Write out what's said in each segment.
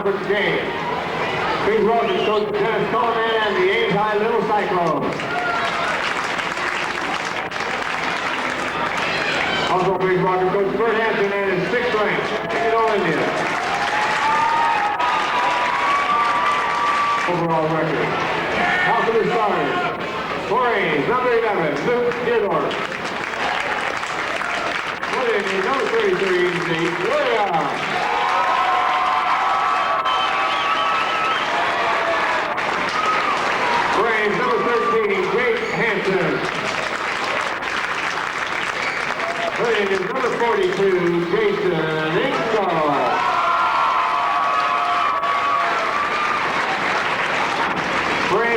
conference game. Big welcome to Coach Dennis Coleman and the Ames High Little Cyclones. Also, big welcome to Coach Bert Hanson and his 6th ranked Indianola Indians. Overall record. Now for the starters. For Ames, number 11, Luke Gidor. For the Indians, number 33, Nate Williams. For Ames, number 13, Jake Hanson. For the Indians, number 42, Jason Ingle.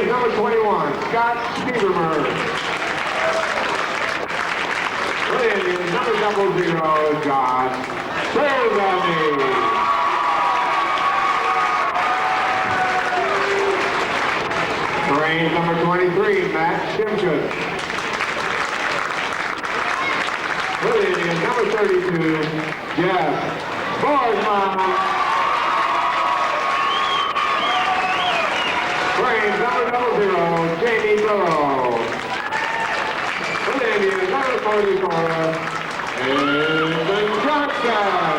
Number 21, Scott Stevermer. For the Indians, number 00, Josh Burrow. For Ames, number 23, Matt Shimkus. For the Indians, number 32, Jeff Boardman. Number 00, Jamie Burrow. For the Indians, number 44, Hanson Johnson.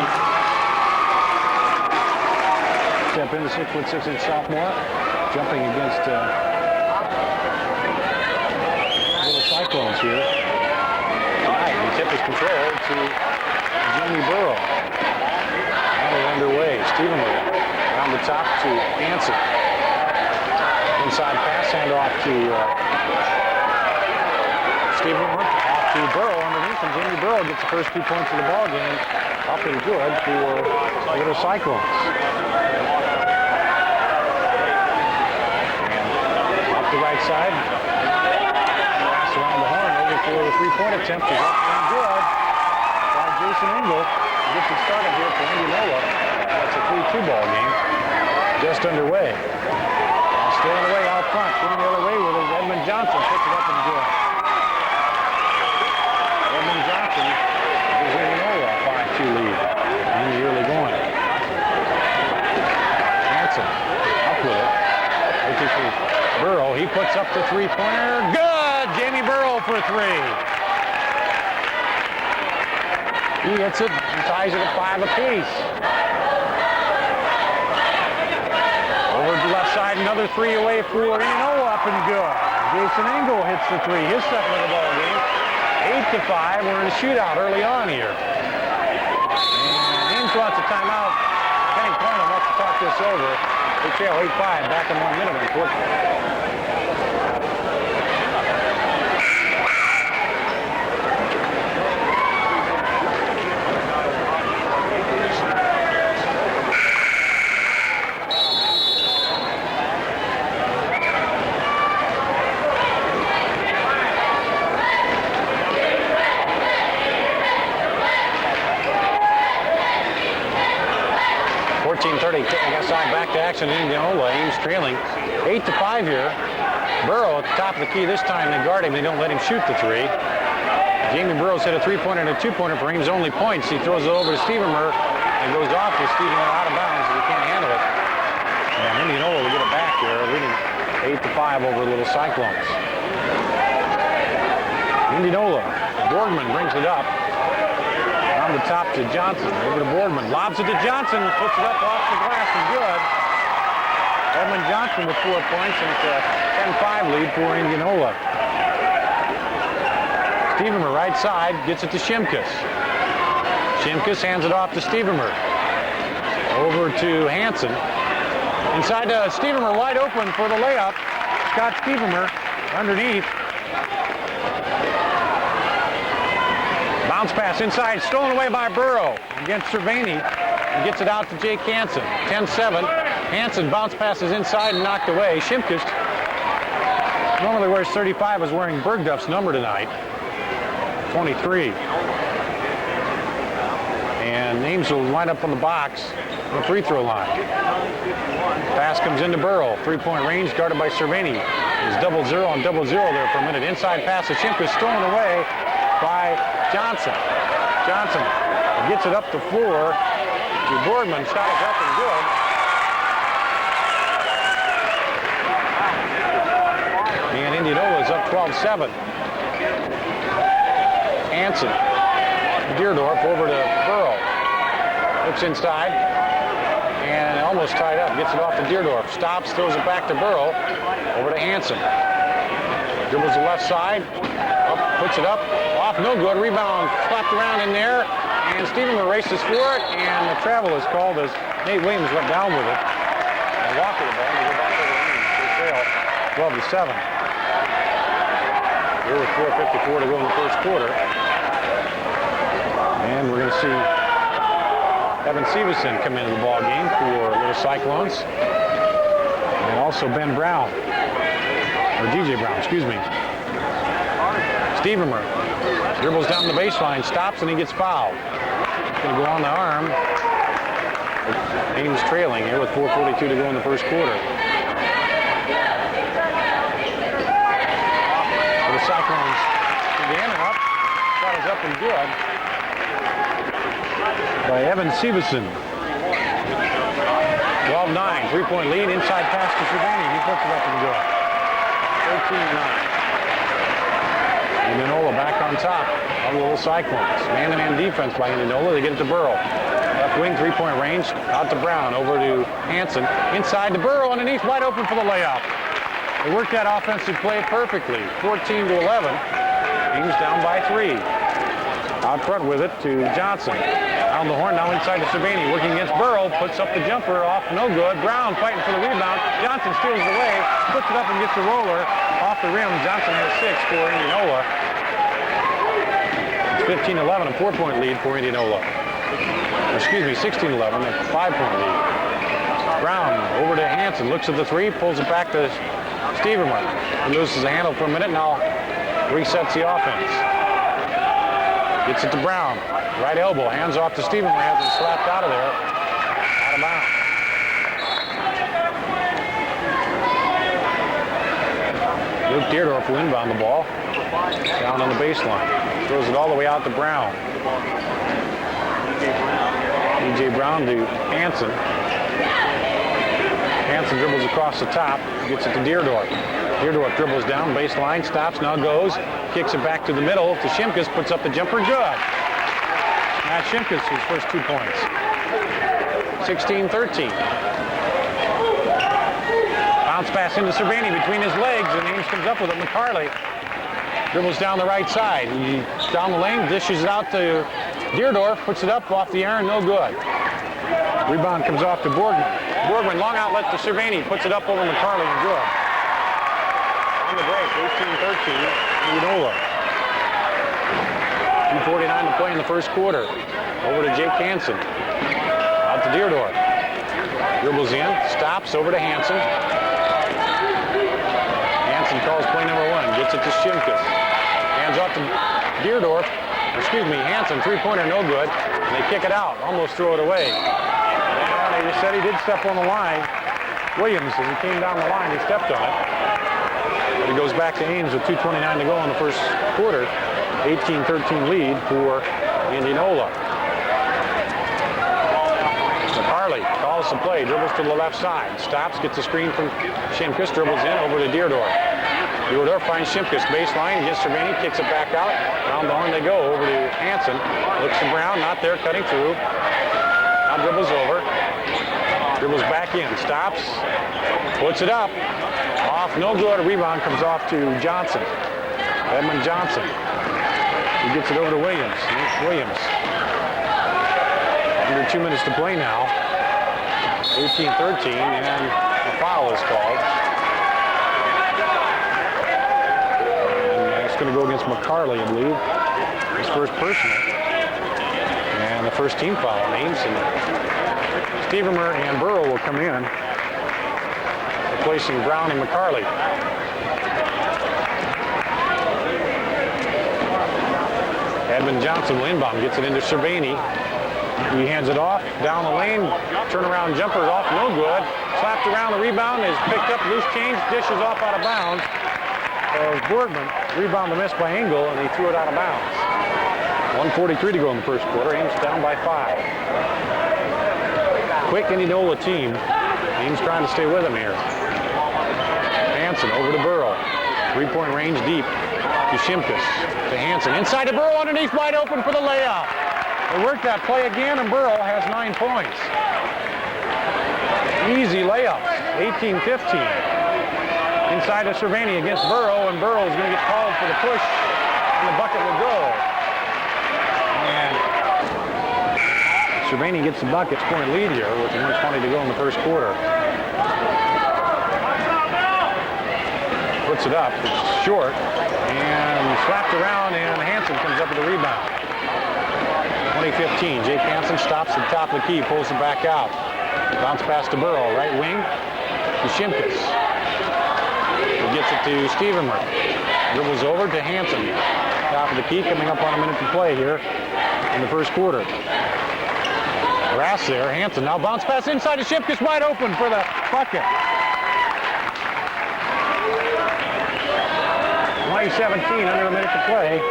Step in the 6'6" sophomore, jumping against little Cyclones here. Tonight, he tipped his control to Jamie Burrow. Now we're underway. Stevermer around the top to Hanson. Inside pass, hand off to Stevermer, off to Burrow underneath, and Jamie Burrow gets the first 2 points of the ball game. Up and good for Little Cyclones. And up the right side, pass around the horn over for the three-point attempt is up and good by Jason Ingle. Gets it started here for Indianola. That's a 3-2 ball game, just underway. Staying away out front, going the other way with it. Edmund Johnson puts it up and good. Edmund Johnson gives Indianola a 5-2 lead in the early going. Hanson up with it. Looking for Burrow. He puts up the three-pointer. Good! Jamie Burrow for 3. He hits it and ties it at 5 apiece. Over to the left side, another 3 away for Indianola, up and good. Jason Ingle hits the 3, his second of the ball game. 8-5, we're in a shootout early on here. And Ames wants a timeout. Kenny Corner wants to talk this over. They trail 8-5, back in 1 minute, unfortunately. 14:30, kicking outside, back to action in Indianola. Ames trailing 8-5 here. Burrow at the top of the key this time. They guard him. They don't let him shoot the 3. Jamie Burrow's hit a 3-pointer and a 2-pointer for Ames only points. He throws it over to Stevermer and goes off with Stevermer out of bounds. He can't handle it. And Indianola will get it back here, leading 8-5 over Little Cyclones. Indianola, Boardman brings it up. On the top to Johnson, over to Boardman, lobs it to Johnson, puts it up off the glass and good. Edmund Johnson with 4 points, and it's a 10-5 lead for Indianola. Stevermer right side, gets it to Shimkus. Shimkus hands it off to Stevermer. Over to Hanson. Inside to Stevermer, wide open for the layup. Scott Stevermer underneath. Bounce pass inside, stolen away by Burrow against Cervini. And gets it out to Jake Hanson. 10-7. Hanson bounce passes inside and knocked away. Shimkus normally wears 35, is wearing Bergduff's number tonight. 23. And Ames will line up on the box on the free throw line. Pass comes into Burrow. 3-point range guarded by Cervini. He's 0-0 on 0-0 there for a minute. Inside pass to Shimkus, stolen away by Johnson. Johnson gets it up the floor to Boardman. Shot is up and good. 12-7. Hanson. Deerdorf over to Burrow. Looks inside. And almost tied up. Gets it off to Deerdorf. Stops, throws it back to Burrow. Over to Hanson. Dribbles the left side. Up, puts it up. Off, no good. Rebound slapped around in there. And Stevermer races for it. And the travel is called as Nate Williams went down with it. And Walker the ball to go back over the Ames. They trail 12-7. Here with 4:54 to go in the first quarter. And we're going to see Evan Severson come into the ball game for Little Cyclones. And also Ben Brown. Or DJ Brown, excuse me. Stevermer dribbles down the baseline, stops, and he gets fouled. It's going to go on the arm. Ames trailing here with 4:42 to go in the first quarter. So the Cyclones again and up. Shot is up and good by Evan Severson. 12-9, three-point lead, inside pass to Cervini. He puts it up and good. 13-9. Indianola back on top of the Little Cyclones. Man-to-man defense by Indianola. They get it to Burrow. Left wing, three-point range. Out to Brown, over to Hanson. Inside to Burrow, underneath, wide open for the layup. They worked that offensive play perfectly. 14-11. Ames down by 3. Out front with it to Johnson. Down the horn, now inside to Cervini. Working against Burrow, puts up the jumper off, no good. Brown fighting for the rebound. Johnson steals it away, puts it up and gets the roller off the rim. Johnson has 6 for Indianola. It's 15-11, a 4-point lead for Indianola. Excuse me, 16-11, a 5-point lead. Brown over to Hanson, looks at the 3, pulls it back to Stevermer. He loses the handle for a minute, now resets the offense. Gets it to Brown. Right elbow, hands off to Stevermer, has him slapped out of there. Out of bounds. Luke Deerdorf will inbound the ball. Down on the baseline. Throws it all the way out to Brown. DJ Brown to Hanson. Hanson dribbles across the top. Gets it to Deerdorf. Deerdorf dribbles down, baseline, stops, now goes. Kicks it back to the middle to Shimkus, puts up the jumper, good. Matt Shimkus, his first 2 points. 16-13. Bounce pass into Cervini between his legs, and Ames comes up with it. McCarley dribbles down the right side. He down the lane, dishes it out to Deerdorf, puts it up off the iron, no good. Rebound comes off to Borgman. Borgman, long outlet to Cervini, puts it up over McCarley, and good. On the break, 18-13, Indianola. 2:49 to play in the first quarter. Over to Jake Hanson. Out to Deerdorf. Dribbles in, stops, over to Hanson. Hanson calls play number 1, gets it to Shimkus. Hands off to Deerdorf. Excuse me, Hanson, three-pointer, no good. And they kick it out, almost throw it away. And they just said he did step on the line. Williams, as he came down the line, he stepped on it. But it goes back to Ames with 2:29 to go in the first quarter. 18-13 lead for Indianola. McCarley calls the play, dribbles to the left side, stops, gets a screen from Shimkus, dribbles in over to Deerdorf. Deerdorf finds Shimkus, baseline, gets Cervini, kicks it back out. Down the horn they go, over to Hanson. Looks to Brown, not there, cutting through. Now dribbles over. Dribbles back in, stops, puts it up. Off, no good. A rebound comes off to Johnson. Edmund Johnson. He gets it over to Williams. Williams. Under 2 minutes to play now. 18-13, and a foul is called. And it's going to go against McCarley, I believe. His first personal. And the first team foul on Ames. And Stevermer and Burrow will come in, replacing Brown and McCarley. Edmund Johnson will inbound, gets it into Cervini. He hands it off, down the lane, turnaround jumper off, no good. Slapped around, the rebound is picked up, loose change, dishes off out of bounds. Borgman, rebound to miss by Engel, and he threw it out of bounds. 1:43 to go in the first quarter, Ames down by 5. Quick Indianola team. Ames trying to stay with him here. Hanson over to Burrow. Three-point range deep to Shimkus, to Hanson. Inside to Burrow, underneath, wide open for the layup. They work that play again, and Burrow has 9 points. Easy layup, 18-15. Inside to Cervini against Burrow, and Burrow is going to get called for the push, and the bucket will go. And Cervini gets the bucket, point lead here with 1:20 to go in the first quarter. Puts it up, it's short, and slapped around, and Hanson comes up with a rebound. 20-15, Jake Hanson stops at the top of the key, pulls it back out. Bounce pass to Burrow, right wing to Shimkus. He gets it to Stevermer. Dribbles over to Hanson. Top of the key, coming up on a minute to play here in the first quarter. Grass there, Hanson now bounce pass inside to Shimkus, wide open for the bucket. 20-17, under a minute to play.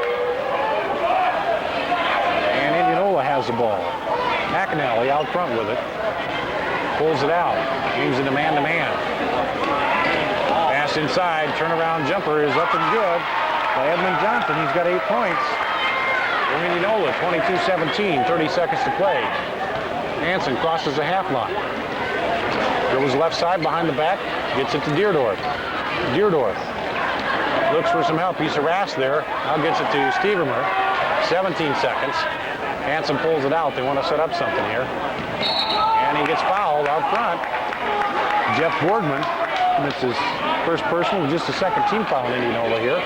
And Indianola has the ball. McAnally out front with it. Pulls it out. Aims it a man-to-man. Pass inside. Turnaround jumper is up and good by Edmund Johnson. He's got 8 points. For Indianola, 22-17. 30 seconds to play. Hanson crosses the half line. Goes left side behind the back. Gets it to Deerdorf. Deerdorf looks for some help. He's harassed there. Now gets it to Stevermer. 17 seconds. Hanson pulls it out. They want to set up something here. And he gets fouled out front. Jeff Boardman. That's his first personal, just a second team foul in Indianola here.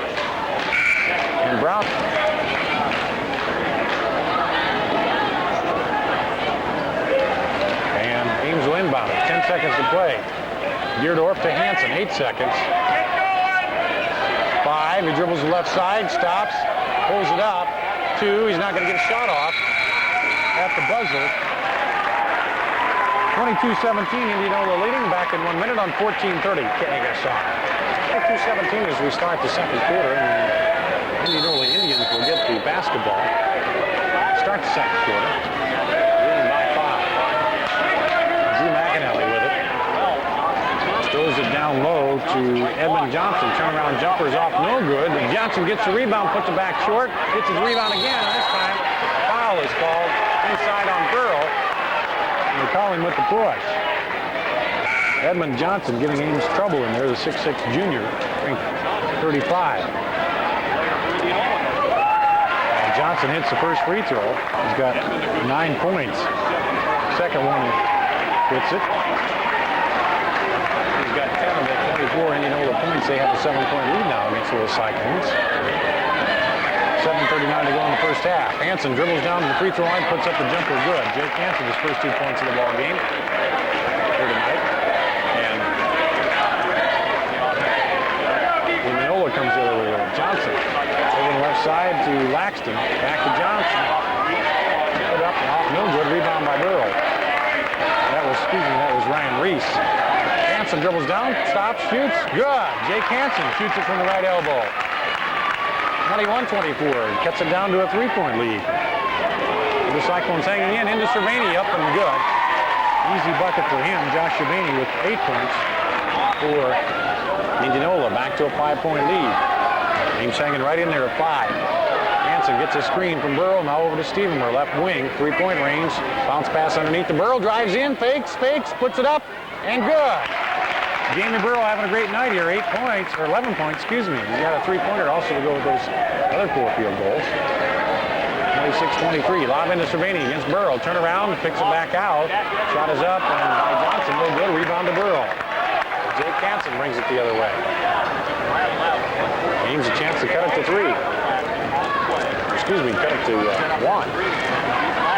And Brown. And Ames will inbound it. 10 seconds to play. Deerdorf to Hanson. 8 seconds. 5. He dribbles the left side. Stops. Pulls it up. 2. He's not going to get a shot off at the buzzer. 22-17, Indianola leading, back in 1 minute on 14:30. Can't make a shot. 22-17 as we start the second quarter, and Indianola Indians will get the basketball. Start the second quarter, leading by 5. Drew McAnally with it. Throws it down low to Edmund Johnson. Turnaround jumper is off, no good. And Johnson gets the rebound, puts it back short, gets his rebound again, and this time foul is called inside on Burrow. They call him with the push. Edmund Johnson giving Ames trouble in there, the 6'6 junior, ranked 35. And Johnson hits the first free throw. He's got 9 points. Second one hits it. He's got 10 of the 24 Indianola points. They have a 7-point lead now against the Cyclones. 7:39 to go in the first half. Hanson dribbles down to the free throw line, puts up the jumper good. Jake Hanson, his first 2 points of the ball game here tonight. And Indianola comes over with Johnson. Over the left side to Laxton. Back to Johnson. Put up and off, no good. Rebound by Burrow. That was Ryan Reese. Hanson dribbles down, stops, shoots. Good. Jake Hanson shoots it from the right elbow. 21-24, cuts it down to a 3-point lead. The Cyclones hanging into Cervini, up and good. Easy bucket for him. Josh Cervini with 8 points for Indianola, back to a 5-point lead. Ames hanging right in there at 5. Hanson gets a screen from Burrow, now over to Stevermer, left wing, 3-point range. Bounce pass underneath the Burrow, drives in, fakes, puts it up, and good. Jamie Burrow having a great night here, 8 points, or 11 points, excuse me. He's got a 3-pointer also to go with those other 4 field goals. 26-23, lob into Cervini against Burrow. Turn around, picks it back out. Shot is up, and by Johnson, no good. Rebound to Burrow. Jake Hanson brings it the other way. Ames a chance to cut it to 3. Excuse me, cut it to 1.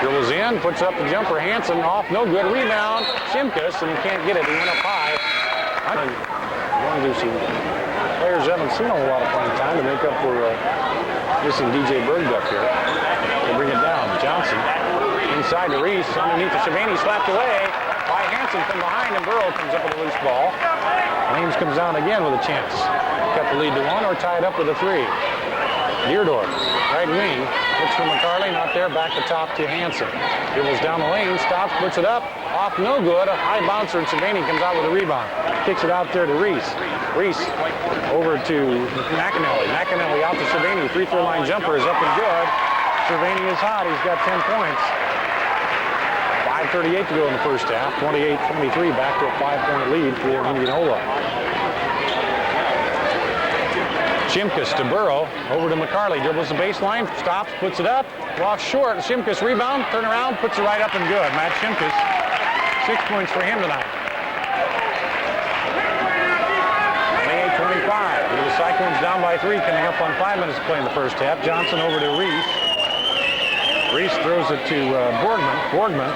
Dribbles in, puts up the jumper. Hanson off, no good. Rebound, Shimkus, and he can't get it. He went up high. I'm going to some players haven't seen a whole lot of playing time to make up for missing DJ Bergduck here. They bring it down. Johnson inside to Reese, underneath the Cervini, slapped away by Hanson from behind, and Burrow comes up with a loose ball. Ames comes down again with a chance. Cut the lead to 1 or tie it up with a 3. Deerdorf, right wing. Looks for McCarley, not there. Back to top to Hanson. Dribbles down the lane, stops, puts it up. Off, no good. A high bouncer, and Cervini comes out with a rebound. Kicks it out there to Reese. Reese over to McAnally. McAnally out to Cervini. Free throw line jumper is up and good. Cervini is hot. He's got 10 points. 5:38 to go in the first half. 28-23, back to a 5-point lead for Indianola. Shimkus to Burrow, over to McCarley, dribbles the baseline, stops, puts it up, off short. Shimkus rebound, turn around, puts it right up and good. Matt Shimkus, 6 points for him tonight. 28-25. The Cyclones down by 3, coming up on 5 minutes to play in the first half. Johnson over to Reese. Reese throws it to Borgman. Borgman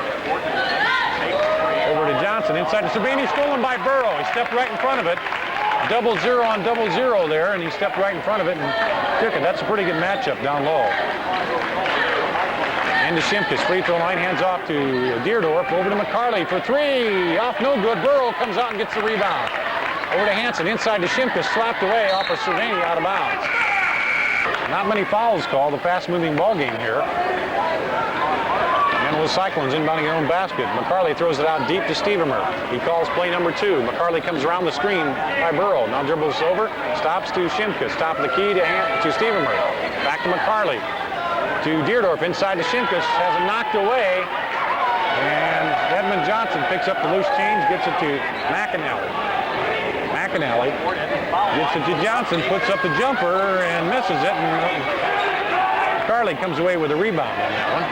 over to Johnson. Inside to Cervini, stolen by Burrow. He stepped right in front of it. 0-0 on 0-0 there, and he stepped right in front of it and took it. That's a pretty good matchup down low. And to Shimkus, free throw line, hands off to Deerdorf, over to McCarley for 3. Off, no good. Burrow comes out and gets the rebound. Over to Hanson, inside to Shimkus, slapped away off of Cervini, out of bounds. Not many fouls called, a fast-moving ball game here. The Cyclones inbounding their own basket. McCarley throws it out deep to Stevermer. He calls play number 2. McCarley comes around the screen by Burrow. Now dribbles over, stops to Shimkus. Top of the key to Stevermer. Back to McCarley. To Deerdorf, inside to Shimkus. Has it knocked away. And Edmund Johnson picks up the loose change, gets it to McAnally. McAnally gets it to Johnson, puts up the jumper and misses it. And McCarley comes away with a rebound on that one.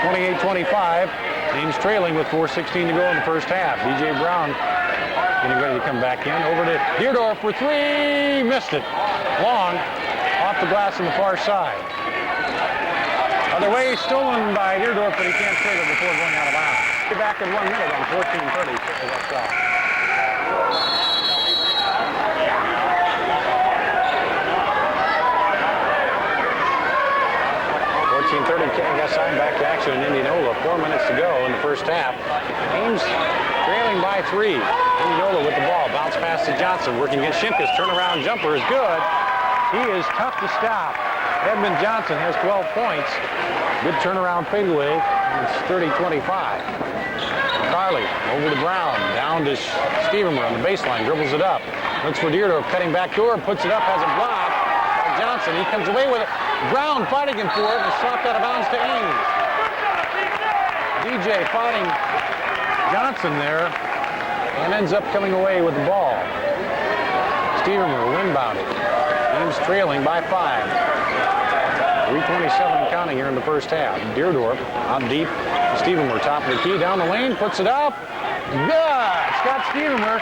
28-25, Ames trailing with 4:16 to go in the first half. DJ Brown getting ready to come back in. Over to Deerdorf for 3, missed it. Long, off the glass on the far side. Other way, stolen by Deerdorf, but he can't save it before going out of bounds. Get back in 1 minute on 14:30. 14:30, KSI back to action in Indianola. 4 minutes to go in the first half. Ames trailing by 3. Indianola with the ball. Bounce pass to Johnson. Working against Shimkus. Turnaround jumper is good. He is tough to stop. Edmund Johnson has 12 points. Good turnaround fadeaway. It's 30-25. Carly over to Brown. Down to Stevermer on the baseline. Dribbles it up. Looks for Deerdorf. Cutting back door. Puts it up. Has it blocked. Johnson. He comes away with it. Brown fighting him for it, and slapped out of bounds to Ames. DJ fighting Johnson there, and ends up coming away with the ball. Stevermer windbounded. Ames trailing by 5. 3:27 counting here in the first half. Deerdorf out deep. Stevermer top of the key, down the lane, puts it up. Good! Scott Stevermer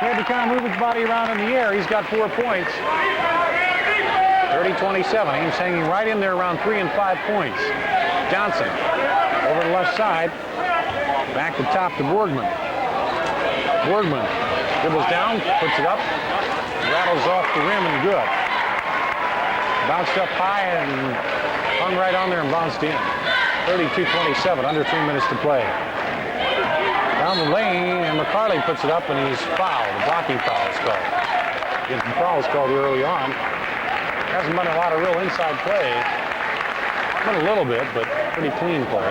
had to kind of move his body around in the air. He's got 4 points. 30-27. Ames hanging right in there around 3 and 5 points. Johnson over the left side. Back to top to Borgman. Borgman dribbles down, puts it up, rattles off the rim and good. Bounced up high and hung right on there and bounced in. 32-27, under 3 minutes to play. Down the lane, and McCarley puts it up, and he's fouled. A blocking foul is called. Getting fouls called early on. Hasn't been a lot of real inside play. Been a little bit, but pretty clean play.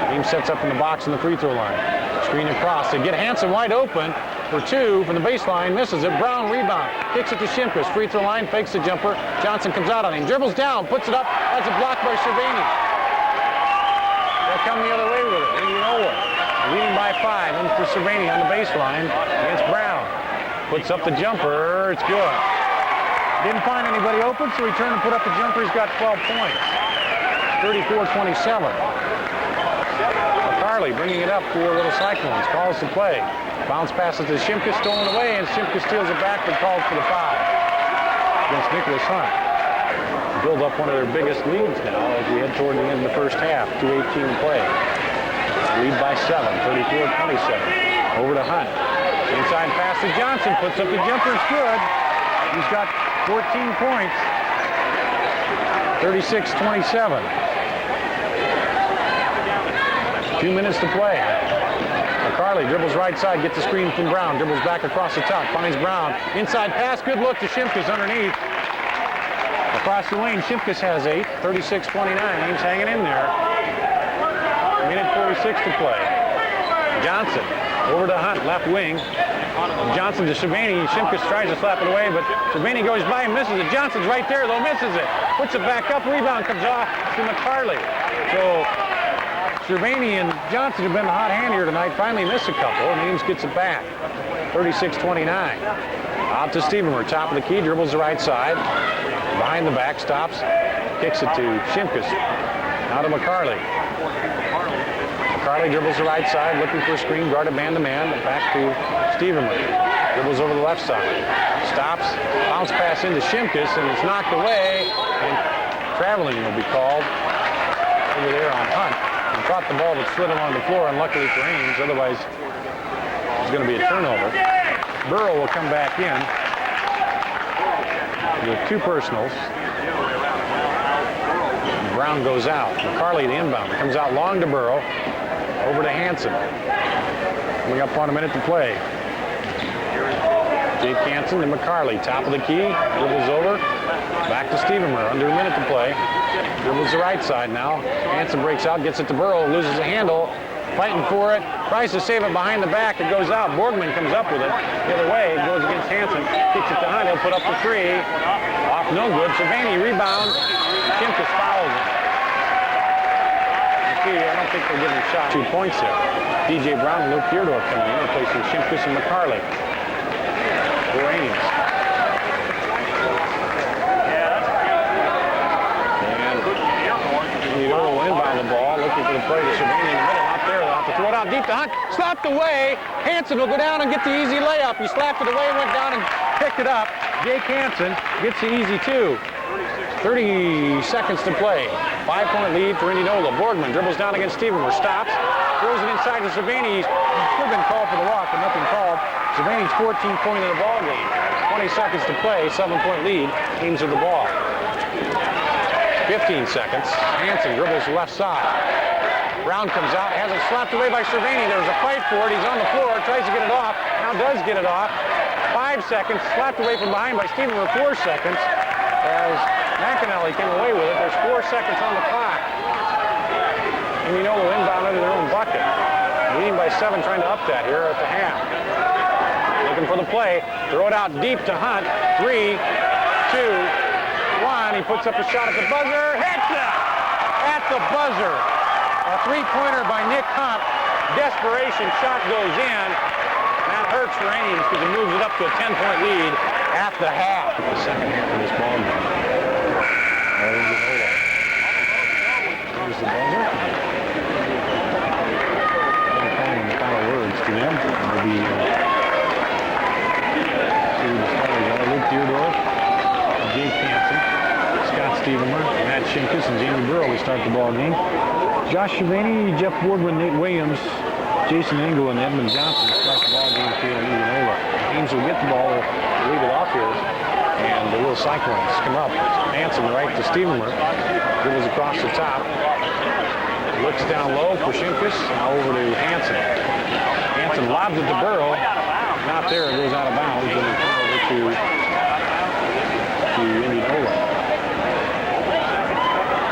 Ames sets up in the box in the free throw line. Screen across. They get Hanson wide open for 2 from the baseline. Misses it. Brown rebound. Kicks it to Shimkus. Free throw line. Fakes the jumper. Johnson comes out on him. Dribbles down. Puts it up. Has it blocked by Cervini. They'll come the other way with it. Indianola leading by 5. In for Cervini on the baseline against Brown. Puts up the jumper. It's good. Didn't find anybody open, so he turned and put up the jumper. He's got 12 points. 34-27. McCarley bringing it up for Little Cyclones. Calls the play. Bounce passes to Shimkus, stolen away, and Shimkus steals it back, but calls for the foul against Nicholas Hunt. Build up one of their biggest leads now as we head toward the end of the first half. 2:18 to play. Lead by 7, 34-27. Over to Hunt. Inside pass to Johnson. Puts up the jumper. It's good. He's got 14 points, 36-27. 2 minutes to play. McCarley dribbles right side, gets the screen from Brown, dribbles back across the top, finds Brown. Inside pass, good look to Shimkus underneath. Across the lane, Shimkus has 8, 36-29. Ames hanging in there. Minute 46 to play. Johnson over to Hunt, left wing. Johnson to Shabani. Shimkus tries to slap it away, but Shabani goes by and misses it. Johnson's right there, though, misses it. Puts it back up, rebound comes off to McCarley. So Shabani and Johnson have been the hot hand here tonight. Finally missed a couple, and Ames gets it back. 36-29. Out to Stevermer, top of the key, dribbles the right side. Behind the back, stops, kicks it to Shimkus. Now to McCarley. McCarley dribbles the right side, looking for a screen, guarded man-to-man. Back to Stevermer. Dribbles over the left side. Stops, bounce pass into Shimkus, and it's knocked away. And traveling will be called over there on Hunt. He caught the ball that slid along the floor, and luckily for Ames, otherwise it's going to be a turnover. Burrow will come back in with 2 personals. Brown goes out. McCarley the inbound. Comes out long to Burrow. Over to Hanson. Coming up on a minute to play. Jake Hanson to McCarley. Top of the key. Dribbles over. Back to Stevermer. Under a minute to play. Dribbles the right side now. Hanson breaks out. Gets it to Burrow. Loses a handle. Fighting for it. Tries to save it behind the back. It goes out. Borgman comes up with it. The other way. It goes against Hanson. Kicks it to Hunt. He'll put up the 3. Off no good. Shabani rebounds. Shimkus fouls him. I don't think they're giving a shot. 2 points there. DJ Brown and Luke Theodore coming in, replacing Shimkus and McCarley. For Ames. And Indianola will inbound the ball, looking for the play to Shabani in the middle. Not there. They'll have to throw it out deep to Hunt. Slapped away. Hanson will go down and get the easy layup. He slapped it away, went down and picked it up. Jake Hanson gets the easy 2. 30 seconds to play. 5-point lead for Indianola. Borgman dribbles down against Stevermer. Stops. Throws it inside to Shabani. Could have been called for the walk, but nothing called. Shabani's 14th point of the ball game. 20 seconds to play. 7-point lead. Ames with the ball. 15 seconds. Hanson dribbles left side. Brown comes out. Has it slapped away by Shabani. There's a fight for it. He's on the floor. Tries to get it off. Now does get it off. 5 seconds. Slapped away from behind by Stevermer. 4 seconds. As McAnally came away with it. There's 4 seconds on the clock. Indianola inbound under their own bucket. Leading by 7, trying to up that here at the half. Looking for the play. Throw it out deep to Hunt. 3, 2, 1. He puts up a shot at the buzzer. Hits it! At the buzzer. A 3-pointer by Nick Hunt. Desperation shot goes in. That hurts for Ames because it moves it up to a 10-point lead at the half. The second half of this ball game. Here's the buzzer. I'm calling the final words to them. It'll be Luke Theodore, Jake Hanson, Scott Stevermer, Matt Shimkus, and Jamie Burrow will start the ball game. Josh Shabani, Jeff Borgman, Nate Williams, Jason Engel, and Edmund Johnson start the ball game for Indianola. Ames will get the ball, leave it off here, and the little Cyclones come up. Hanson right to Stevermer, dribbles across the top, looks down low for Shimkus, now over to Hanson. Hanson lobs it to Burrow, not there, it goes out of bounds, and it's over to Indianola.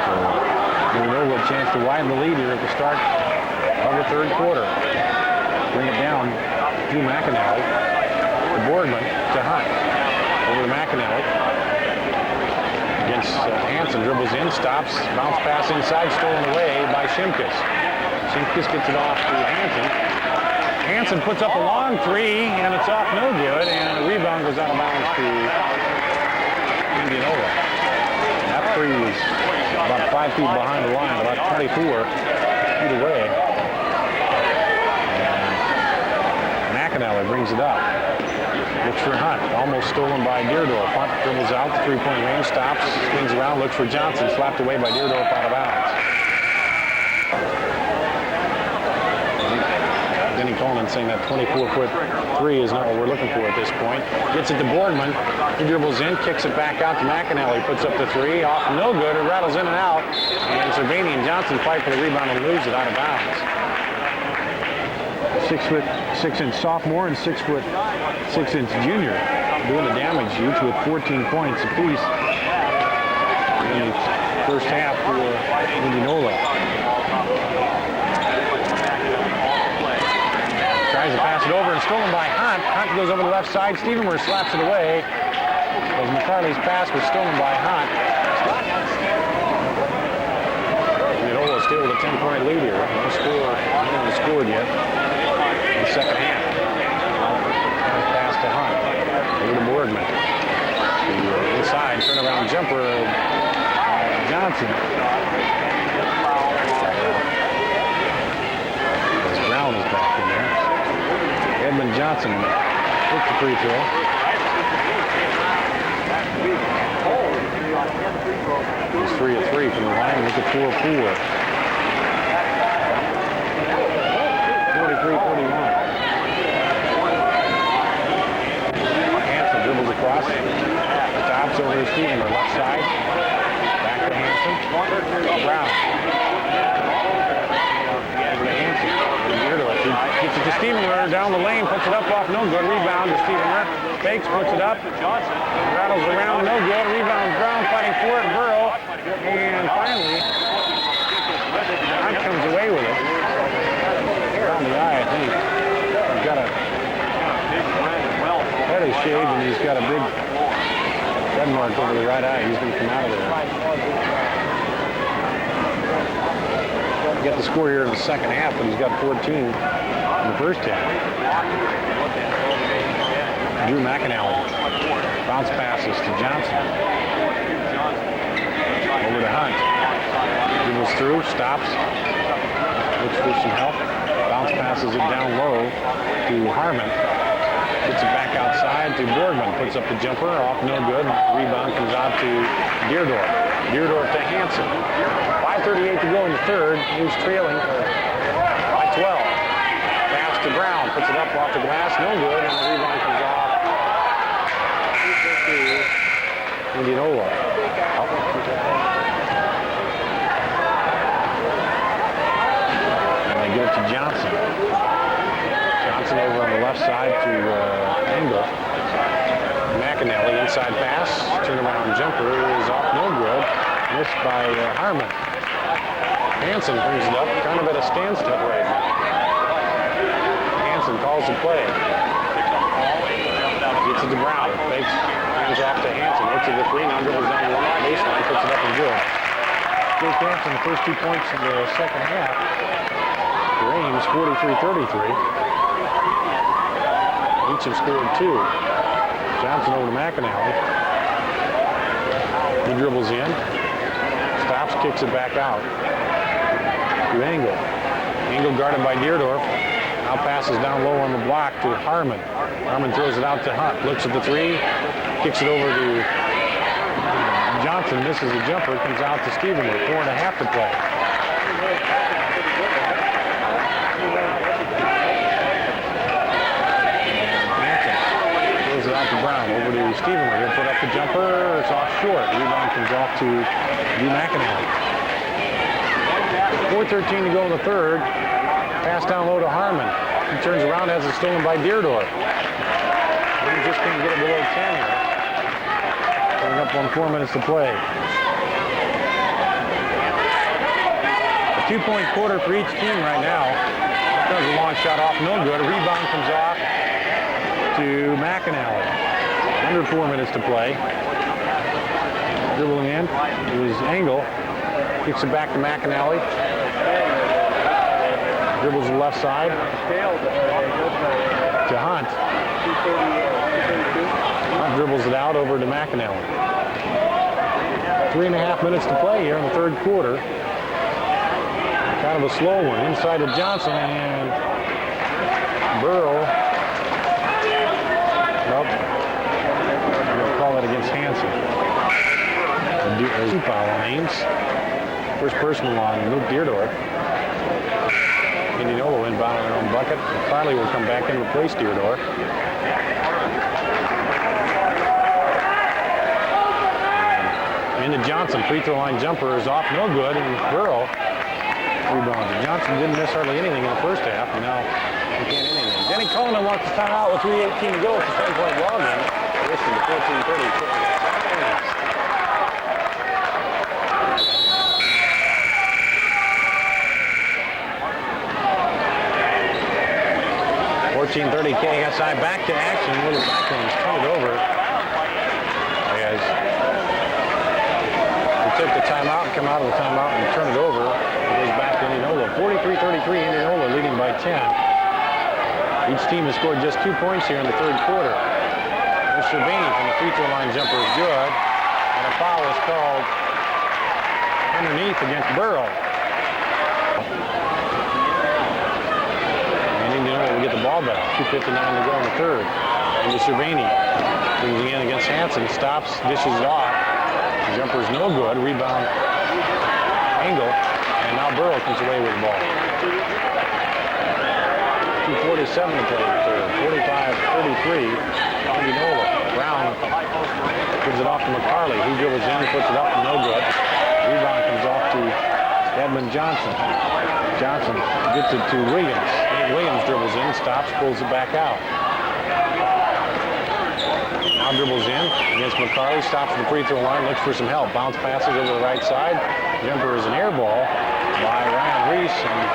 So Indianola a chance to widen the lead here at the start of the third quarter. Bring it down to McAnally, to Borgman, to Hunt. Over to McAnally. Against Hanson, dribbles in, stops, bounce pass inside, stolen away by Shimkus. Shimkus gets it off to Hanson. Hanson puts up a long 3, and it's off no good, and the rebound goes out of bounds to Indianola. That 3 was about 5 feet behind the line, about 24 feet away. And McAnally brings it up. Looks for Hunt, almost stolen by Deerdorf. Hunt dribbles out, the 3-point range, stops, swings around, looks for Johnson, slapped away by Deerdorf out of bounds. Denny Coleman saying that 24-foot 3 is not what we're looking for at this point. Gets it to Borgman, he dribbles in, kicks it back out to McAnally, puts up the 3, off no good, it rattles in and out, and Cervini and Johnson fight for the rebound and lose it out of bounds. 6'6" sophomore and 6'6" junior doing the damage, each with 14 points apiece. first half for Indianola. Tries to pass it over and stolen by Hunt. Hunt goes over the left side. Stevermer slaps it away. As McCarley's pass was stolen by Hunt. Indianola still with a 10-point lead here. No score, hasn't scored yet in the second half. Pass to Hunt. Over to Borgman. The inside turnaround jumper. Johnson. Brown is back in there. Edmund Johnson took the free throw. He's 3 of 3 from the line. Look at 4 of 4. 43-41. Hanson dribbles across. Stops over to Stevermer, left side. Back to Hanson. Brown. Over to Hanson. Gets it to Stevermer, down the lane, puts it up off, no good. Rebound to Stevermer. Fakes, puts it up. Rattles around, no good. Rebound, Brown fighting for it. Burrow. And finally, Hunt comes away with it. Around the eye, I think. He's got a head of shades and he's got a big red mark over the right eye. He's going to come out of there. Get the score here in the second half, and he's got 14 in the first half. Drew McAnally. Bounce passes to Johnson. Over to Hunt. Dribbles through, stops. Looks for some help. Bounce passes it down low to Harmon. Gets it back outside to Borgman. Puts up the jumper, off no good. Rebound comes out to Deerdorf. Deerdorf to Hanson. 5:38 to go in the third. He's trailing by 12. Pass to Brown. Puts it up off the glass. No good. And the rebound comes off. Indianola. And they give it to Johnson. Johnson over on the left side to Engel. McAnally inside pass. Turnaround jumper is off no good. Missed by Harmon. Hanson brings it up, kind of at a standstill right now. Hanson calls the play. Gets it to Brown. Fakes, hands off to Hanson. Looks at the three, now dribbles down the baseline, puts it up and good. Jake Hanson, the first 2 points in the second half. For Ames, 43-33. Each have scored 2. Johnson over to McAnally. He dribbles in. Stops, kicks it back out to Engel. Engel guarded by Deerdorf. Now passes down low on the block to Harmon. Harmon throws it out to Hunt. Looks at the three. Kicks it over to Johnson. Misses the jumper. Comes out to Stevermer. 4.5 to play. Hanson throws it out to Brown. Over to Stevermer. He'll put up the jumper. It's off short. Rebound comes off to Drew McAnally. 4:13 to go in the third. Pass down low to Harmon. He turns around, has it stolen by Deerdorf. He just can't get it below 10 here. Coming up on 4 minutes to play. A 2-point quarter for each team right now. Does a long shot off, no good. A rebound comes off to McAnally. Under 4 minutes to play. Dribbling in, it was Engel. Kicks it back to McAnally. Dribbles the left side to Hunt. Hunt dribbles it out over to McAnally. 3.5 minutes to play here in the third quarter. Kind of a slow one. Inside to Johnson and Burrow. Nope. I'm going to call it against Hanson. A foul on Ames. First personal on Luke Deerdorf. Indianola inbound on their own bucket. Farley will come back and replace Deerdorf. Into Johnson, free throw line jumper is off, no good, and Burrow rebounded. Johnson didn't miss hardly anything in the first half, and now he can't hit anything. Denny Coleman wants to time out with 3:18 to go. It's a 10-point ball game. Listen to 14:30. 14:30 KSI back to action. Little Cyclones turn it over as they took the timeout, come out of the timeout and turn it over. It goes back to Indianola. 43-33, Indianola leading by 10. Each team has scored just 2 points here in the third quarter. There's Cervini from the free throw line jumper is good. And a foul is called underneath against Burrow. And Indianola will get the ball back. 2:59 to go in the third. Into Cervini. Brings it in against Hanson. Stops, dishes it off. The jumper's no good. Rebound Engel. And now Burrow comes away with the ball. 2:47 to play in the third. 45-33. Indianola. Brown gives it off to McCarley. He dribbles in, puts it up, no good. Rebound comes off to Edmund Johnson. Johnson gets it to Williams. Williams dribbles in, stops, pulls it back out. Now dribbles in against McCarley, stops at the free throw line, looks for some help. Bounce passes over the right side. Jumper is an air ball by Ryan Reese, and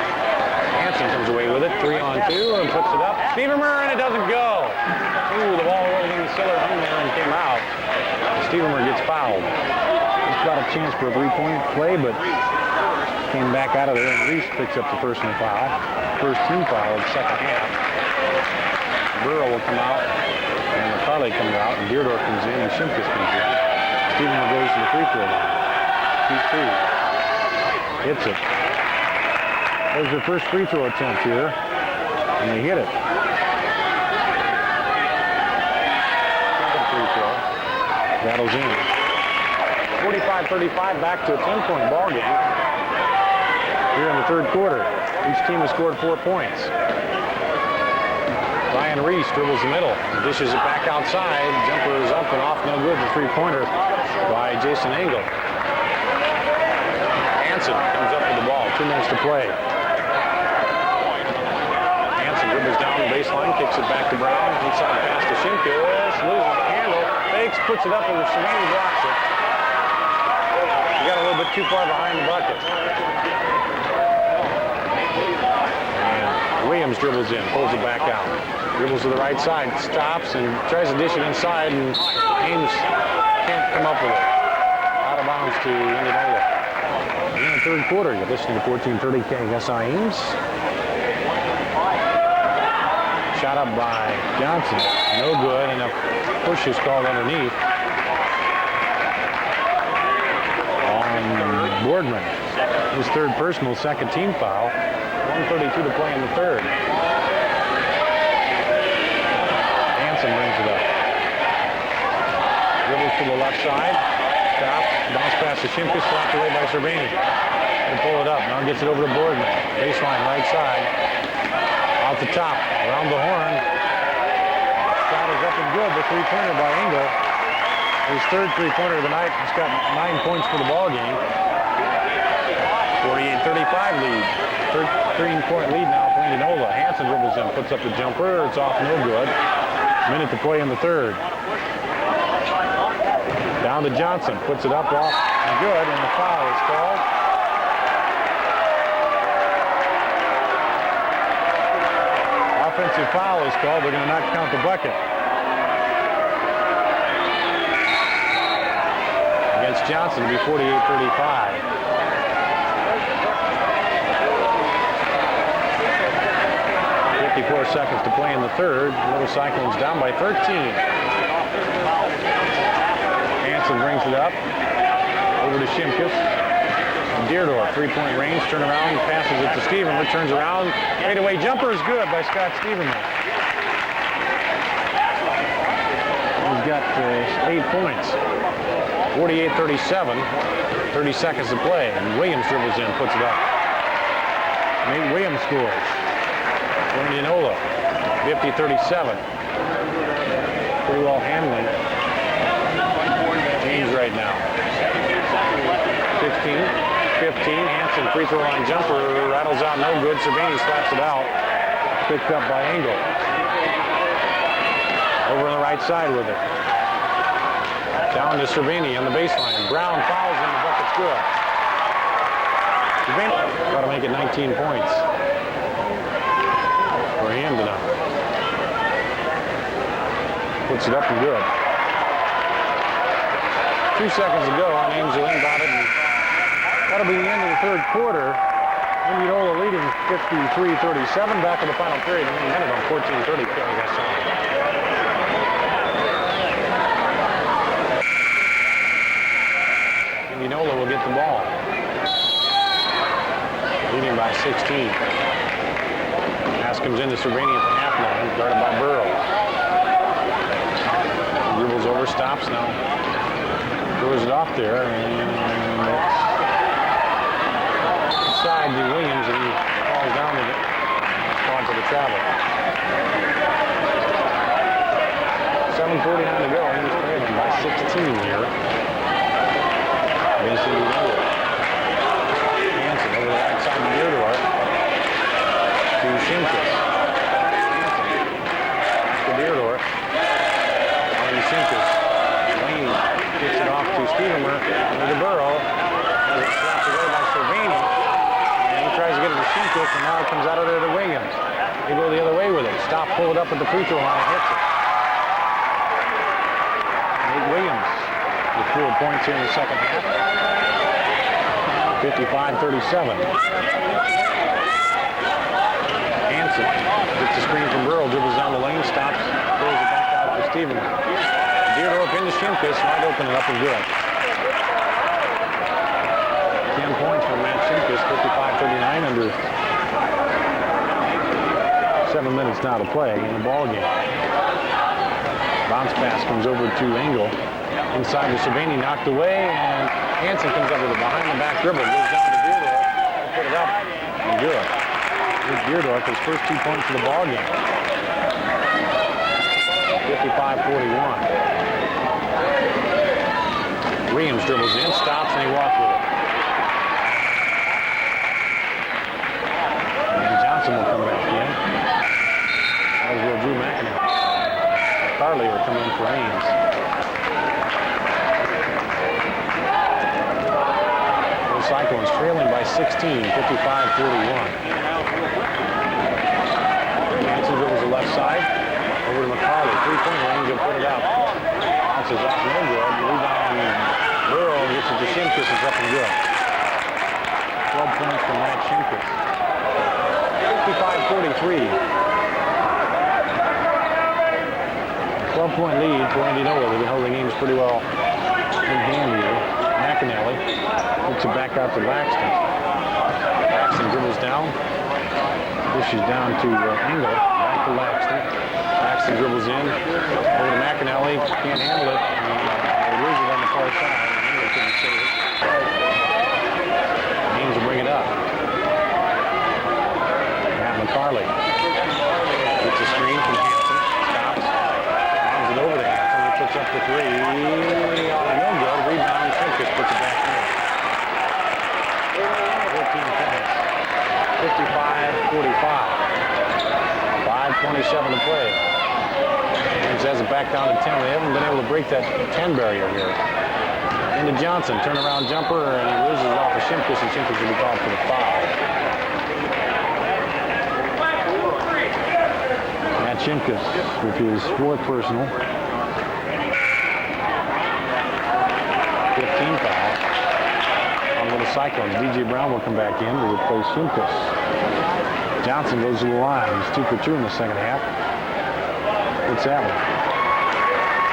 Hanson comes away with it. 3-on-2 and puts it up. Stevermer, and it doesn't go. Ooh, the ball rolled in the cellar, hung there and came out. Stevermer gets fouled. He's got a chance for a three-point play, but came back out of there, and Reese picks up the personal foul. First team foul in the second half. Burrow will come out, and McCarley comes out, and Deardorff comes in, and Shimkus comes in. Stevermer goes to the free throw line. 2-2. Hits it. There's their first free throw attempt here, and they hit it. Second free throw. Rattles in. 45-35, back to a 10-point ball game here in the third quarter. Each team has scored 4 points. Ryan Reese dribbles the middle, dishes it back outside. Jumper is up and off, no good. The three-pointer by Jason Engel. Hanson comes up with the ball. 2 minutes to play. Hanson dribbles down the baseline, kicks it back to Brown. Inside pass to Shimkus. Loses the handle. Fakes, puts it up, and Cervini blocks it. He got a little bit too far behind the bucket. And Williams dribbles in, pulls it back out. Dribbles to the right side, stops, and tries to dish it inside, and Ames can't come up with it. Out of bounds to Indianola. In the third quarter, you're listening to 14:30 KSI Ames. Shot up by Johnson, no good, and a push is called underneath on Boardman. His third personal, second team foul. 1:32 to play in the third. Hanson brings it up. Dribbles to the left side. Stops. Bounce pass to Shimkus, slapped away by Cervini. They pull it up. Now gets it over to Boardman. Baseline right side. Out the top. Around the horn. Shot is up and good. The three-pointer by Engel. His third three-pointer of the night. He's got 9 points for the ball game. 48-35 lead. 13-point lead now for Indianola. Hanson dribbles in, puts up the jumper. It's off, no good. Minute to play in the third. Down to Johnson, puts it up, off, and good, and the foul is called. Offensive foul is called. They're going to not count the bucket. Against Johnson, it'll be 48-35. 54 seconds to play in the third. Little Cyclones down by 13. Hanson brings it up. Over to Shimkus. Deardorff, three-point range, turn around, passes it to Stevermer, turns around. Fadeaway jumper is good by Scott Stevermer. He's got 8 points. 48-37. 30 seconds to play. And Williams dribbles in, puts it up. Nate Williams scores. For Indianola, 50-37. Pretty well handling Ames right now. 16-15. Hanson free throw line jumper rattles out, no good. Cervini slaps it out. Picked up by Engel. Over on the right side with it. Down to Cervini on the baseline. Brown fouls and the bucket's good. Cervini got to make it 19 points. For him tonight. puts it up and good. 2 seconds to go, and Ames will inbound it, and that'll be the end of the third quarter. Indianola leading 53-37. Back in the final period, and we ended on 14-30 KSI. Indianola will get the ball. Leading by 16. Pass comes into Cervini at the half line, guarded by Burrow. Dribbles over, stops now. Throws it off there, and inside to Williams, and he falls down with it. Responds to the travel. 7:49 to go. He's trailing by 16 here. Against Indianola. Hanson over the right side of the near door to Shimkus. To Deardor. And Shimkus. Lane gets it off to Stevermer. Into the Burrow. As it's slapped away by Cervini. And he tries to get it to Shimkus, and now it comes out of there to Williams. They go the other way with it. Stop, pull it up at the free throw line, and hits it. Nate Williams with 4 points here in the second half. 55-37. Hanson gets the screen from Burrow, dribbles down the lane, stops, throws it back out to Stevermer. Deardor into Shimkus, wide open and up and good. 10 points for Matt Shimkus, 55-39 under 7 minutes now to play in the ball game. Bounce pass comes over to Engel. Inside to Cervini, knocked away, and Hanson comes up with a behind-the-back dribble, moves down to Deardor, put it up, and good. Here's Deardor with his first 2 points of the ball game. 55-41. Williams dribbles in, stops, and he walks with it. And Johnson will come back in. As will Drew McInerney. Carly will come in for Ames. Cyclones trailing by 16, 55-41. Hanson dribbles the left side, over to McCarley. 3-point range, and put it out. Bounces off, no good. Rebound, Burrow gets it to Shimkus, it's up and good. 12 points from Matt Shimkus. 55-43. 12-point lead for Indianola. They've been holding Ames pretty well in hand here. McInerney puts it back out to Laxton. Laxton dribbles down. Dishes down to Engel. Back to Laxton. Laxton dribbles in. Over to McInerney. Can't handle it. They lose it on the far side. Engel couldn't save it. Ames will bring it up. Matt McCarley gets a screen from Hanson. Stops. Bounds it over to Hanson. He puts up the three. No good. Rebound. Shimkus puts it back in. 55-45. 5:27 to play. Ames has it back down to 10. They haven't been able to break that 10 barrier here. Into Johnson, turnaround jumper, and he loses it off of Shimkus, and Shimkus will be called for the foul. Matt Shimkus with his 4th personal. 15 foul. On with the Cyclones. DJ Brown will come back in to replace Shimkus. Johnson goes to the line. He's 2 for 2 in the second half. What's that one?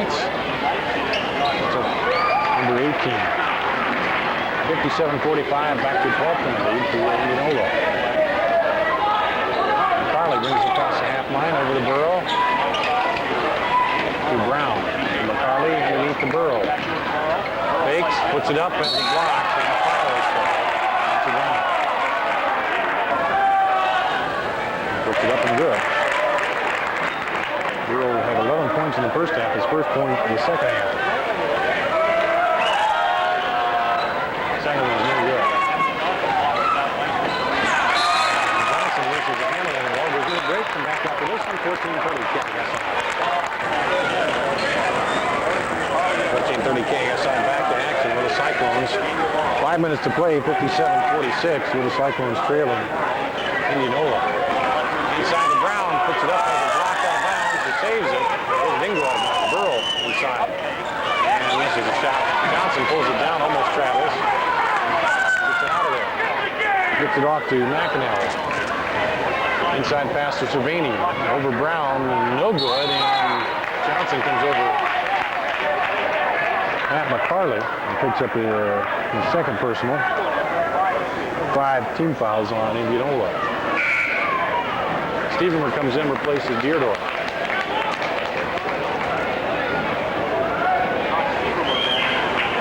It's number 18. 57-45, back to 12-point lead for Indianola. Carly brings it across the half line over the Burrow. To Brown. McCarley underneath the Burrow. Fakes, puts it up, and it's blocked, and the foul is called. That's a run. Puts it up and good. Burrow had 11 points in the first half, his first point in the second half. Second one was no good. Johnson misses a handle on the ball, goes in the break, come back after this one, 14-30 KSI back to action with the Cyclones. 5 minutes to play, 57-46 with the Cyclones trailing Indianola. Inside to Brown, puts it up, has a block out of bounds, he saves it. There's Ingo out of bounds. side. And misses a shot. Johnson pulls it down, almost travels. Gets it out of there. Gets it off to McAnally. Inside pass to Cervini. Over Brown, no good, and Johnson comes over Matt McCarley and picks up his second personal. 5 team fouls on Indianola. Stevermer comes in, replaces Deardorff.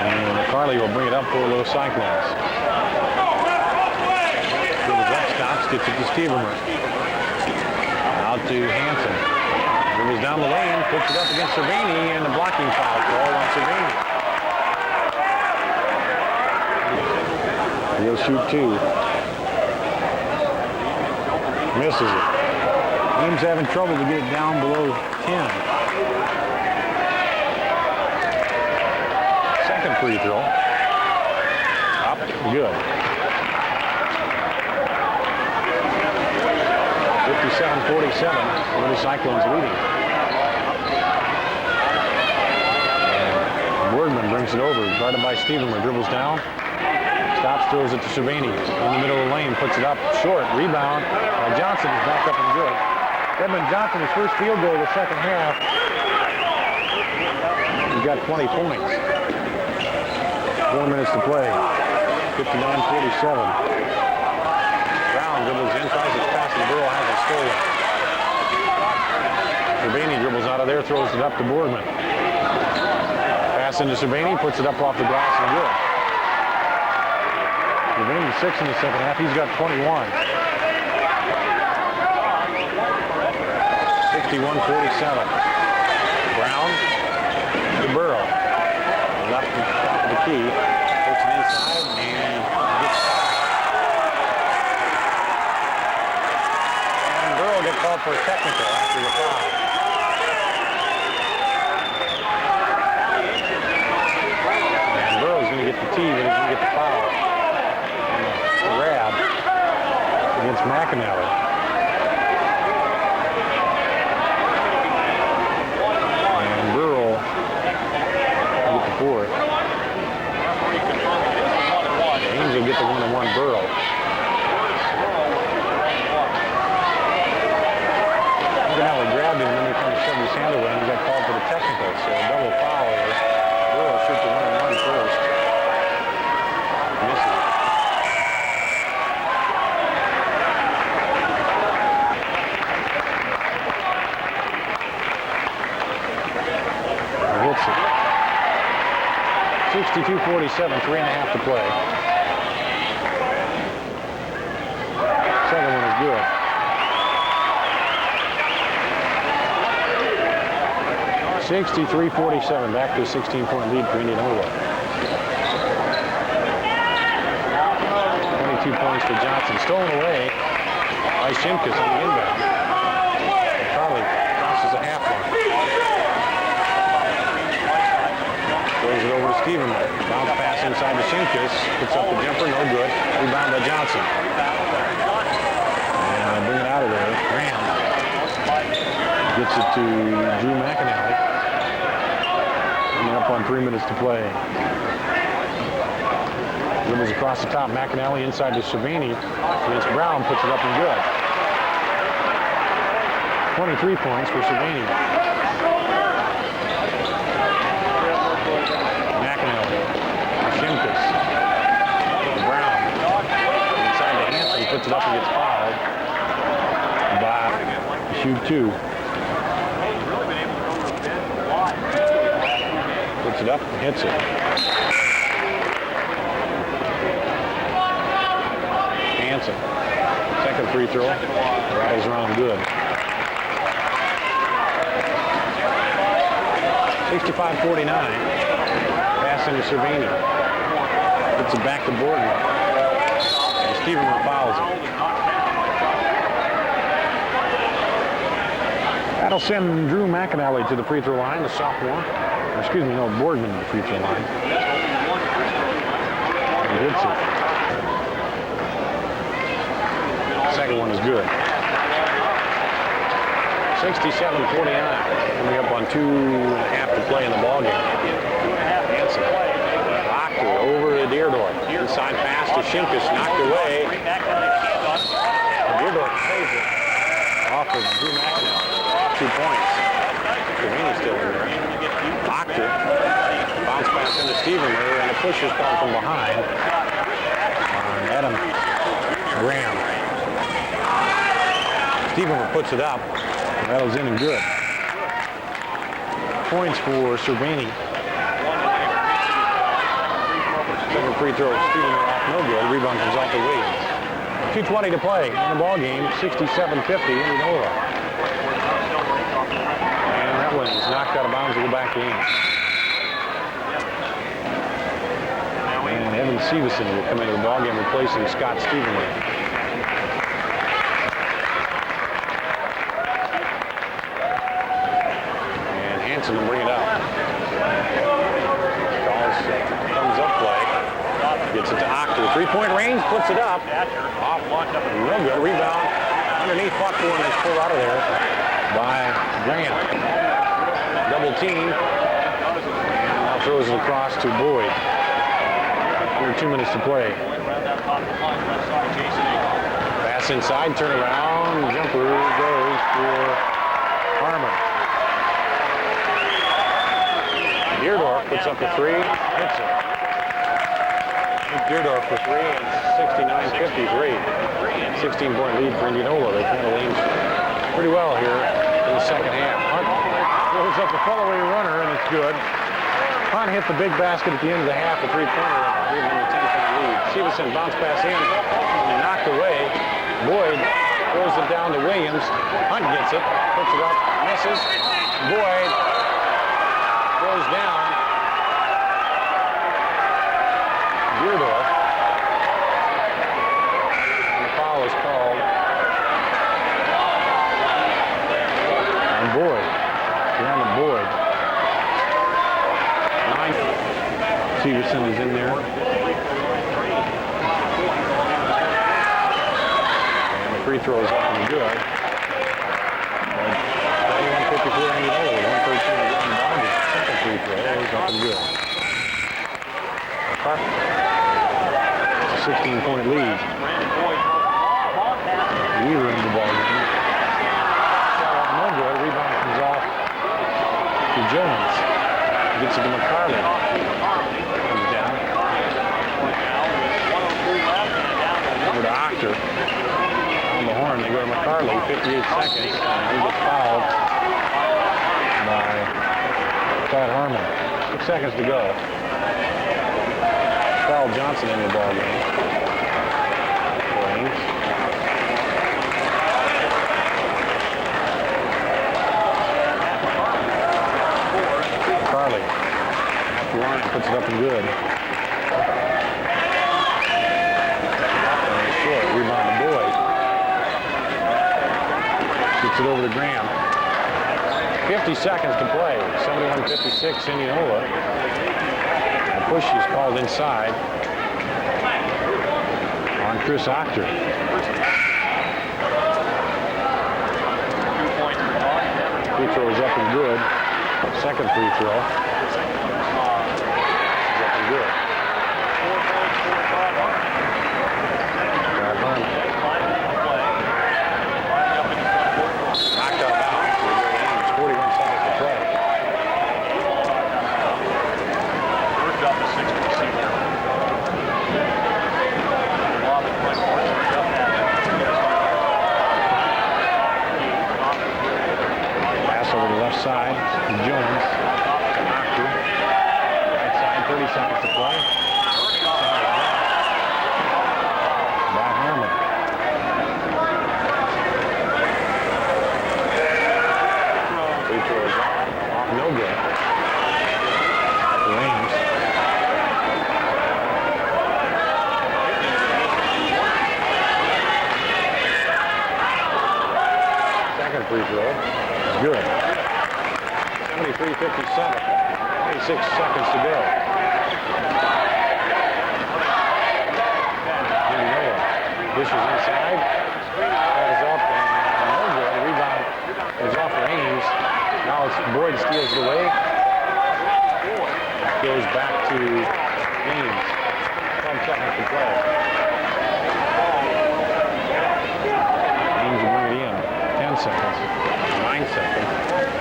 And McCarley will bring it up for a little Cyclones. Dribbles up, stops, gets it to Stevermer. Out to Hanson. Dribbles down the lane, puts it up against Cervini, and the blocking foul call on Cervini. He'll shoot 2. Misses it. Ames having trouble to get it down below 10. Second free throw. Up, good. 57-47, over the Cyclones leading. And Wordman brings it over, guarded by Stevermer, dribbles down. Stops, throws it to Cervini. In the middle of the lane, puts it up short. Rebound. Johnson is back up and good. Edmund Johnson, his first field goal of the second half. He's got 20 points. 4 minutes to play. 59-47. Brown dribbles in, tries his pass to Burrow, has it stolen. Cervini dribbles out of there, throws it up to Boardman. Pass into Cervini, puts it up off the glass and good. Cervini 6 in the second half. He's got 21. 61-47. Brown to Burrow. Left to the top of the key. Puts it inside and gets back. And Burrow gets called for a technical after the foul. And Burrow's going to get the tee, but he's going to get the foul. Grab against McAnally. And Burrow will get the fourth. Ames will get the 1-1 Burrow. McAnally grabbed him and then he kind of shoved his hand away and he got called for the technical. So a double foul here. Burrow shoots the 1-1 first. Misses it. Hits it. 62-47, 3.5 to play. Second one is good. (63-47), back to a 16-point lead for Indianola. 22 points for Johnson. Stolen away by Shimkus on the inbound. Carly crosses the half line. Throws it over to Stevermer. Bounce pass inside to Shimkus. Puts up the jumper, no good. Rebound by Johnson. And bring it out of there. Graham gets it to Drew McAnally. Coming up on 3 minutes to play. Dribbles across the top. McAnally inside to Cervini. Against Brown, puts it up and good. 23 points for Cervini. McAnally. Shimkus. Brown. Inside to Hanson. Puts it up and gets fouled. By shoot 2. Puts it up and hits it. Hanson. Second free throw. Rattles around good. 65-49. Pass into Cervini. Puts it back to Boardman. And Stevermer fouls him. That'll send Drew McAnally to the free throw line, the sophomore. Excuse me, no, Boardman to the free throw line. He hits it. Second one is good. 67-49. Coming up on 2.5 to play in the ballgame. Hanson. Proctor over to Deerdorf. Inside pass to Shimkus. Knocked away. Deerdorf saves it. Off of Drew McInerney. 2 points. Savini's still in there. Proctor. Bounce pass into Stevermer, and the push is called from behind on Adam Graham. Stevermer puts it up. Rattles in and good. Points for Cervini. Second free throw, Stevermer off, no good. Rebound comes off to Williams. 2:20 to play in the ball game. 67-50 Indianola. And that one is knocked out of bounds to go back to Ames. And Evan Severson will come into the ball game replacing Scott Stevermer. Hanson will bring it out. Calls thumbs up play. Gets it to Octor. 3-point range, puts it up. Off, real good. Rebound. Underneath Buckborn is pulled out of there by Grant. Double team. And now throws it across to Boyd. Under 2 minutes to play. Pass inside, turn around. Jumper goes for Harmon. Deerdorf puts up a 3, hits it. Deerdorf for 3, and 69-53. 16-point lead for Indianola. They handle Ames pretty well here in the second half. Hunt throws up a follow-away runner, and it's good. Hunt hit the big basket at the end of the half, a three-pointer, giving them a 10-point lead. Severson bounce pass in, and knocked away. Boyd throws it down to Williams. Hunt gets it, puts it up, misses. Boyd goes down. Deerdorf. And the foul is called on Boyd. Down to Boyd. Severson is in there. And the free throw is up and good. 31-54 Indianola. 113 to go in the ball game. Second free throw is up and good. 16-point lead. Weaver in the ball game. Shot off no good. Rebound comes off to Jones. Gets it to McCarley. Comes down. Over to Octor. On the horn, they go to McCarley. 58 seconds. And he gets fouled by Todd Harmon. 6 seconds to go. Foul Johnson in the ball game. Carly. After line, puts it up and good. And short. Rebound to Boyd. Gets it over to Graham. 50 seconds to play. 71-56 Indianola. The push is called inside on Chris Octor. Free throw is up and good. Second free throw. Is up and good. Knocked out of bounds. 41 seconds to play. Pass over the left side. Jones. Octor. Right side, 30 seconds to play. By Harmon. Free throw is off. No good. Ames. Second free throw is good. 73-57. 26 seconds to go. Indianola. Dishes inside. That is up and no good. Rebound is off gives it away. It goes back to Ames. Some technical play. Ames will bring it in. 10 seconds. 9 seconds.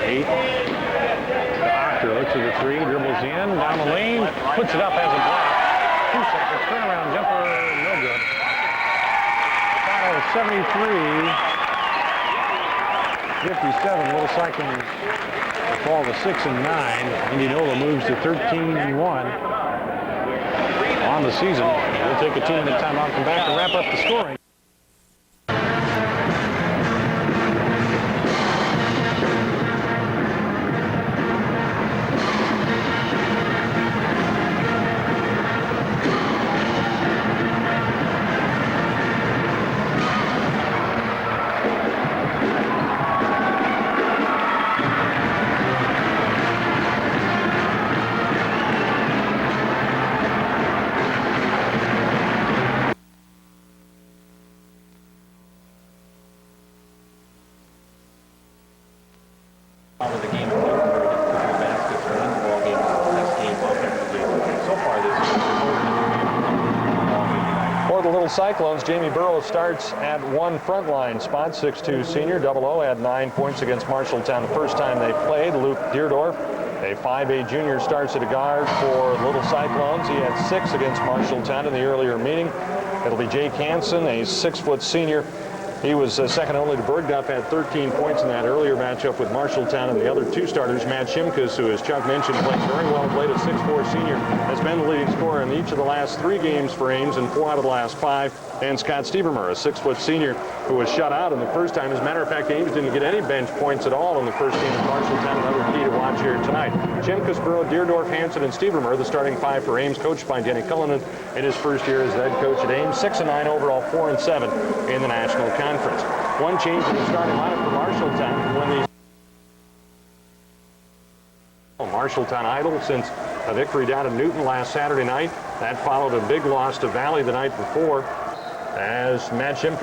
8. Doctor looks at the 3, dribbles in, down the lane, puts it up, has a block. 2 seconds, turnaround jumper, no good. Final 73-57. Little Cyclones fall to 6 and 9. Indianola moves to 13 and 1 on the season. We'll take a 2-minute timeout, come back and wrap up the scoring. Of the game, baskets for an ball game, next game offensively. So far this year. For the Little Cyclones, Jamie Burrow starts at one frontline spot. 6'2" senior. Bball had 9 points against Marshalltown the first time they played. Luke Deerdorf, a 5A junior, starts at a guard for Little Cyclones. He had 6 against Marshalltown in the earlier meeting. It'll be Jake Hanson, a 6-foot senior. He was second only to Bergdorf, had 13 points in that earlier matchup with Marshalltown, and the other 2 starters, Matt Shimkus, who, as Chuck mentioned, played very well, played a 6'4" senior, has been the leading scorer in each of the last 3 games for Ames and 4 out of the last 5. And Scott Stevermer, a 6-foot senior, who was shut out in the first time. As a matter of fact, Ames didn't get any bench points at all in the first game of Marshalltown. Another key to watch here tonight. Shimkus, Burrow, Deerdorf, Hanson, and Stevermer, the starting 5 for Ames, coached by Denny Cullinan in his first year as head coach at Ames. 6 and 9 overall, 4 and 7 in the National Conference. One change in the starting lineup for Marshalltown when the Marshalltown idle since a victory down in Newton last Saturday night. That followed a big loss to Valley the night before, as Matt Shimkus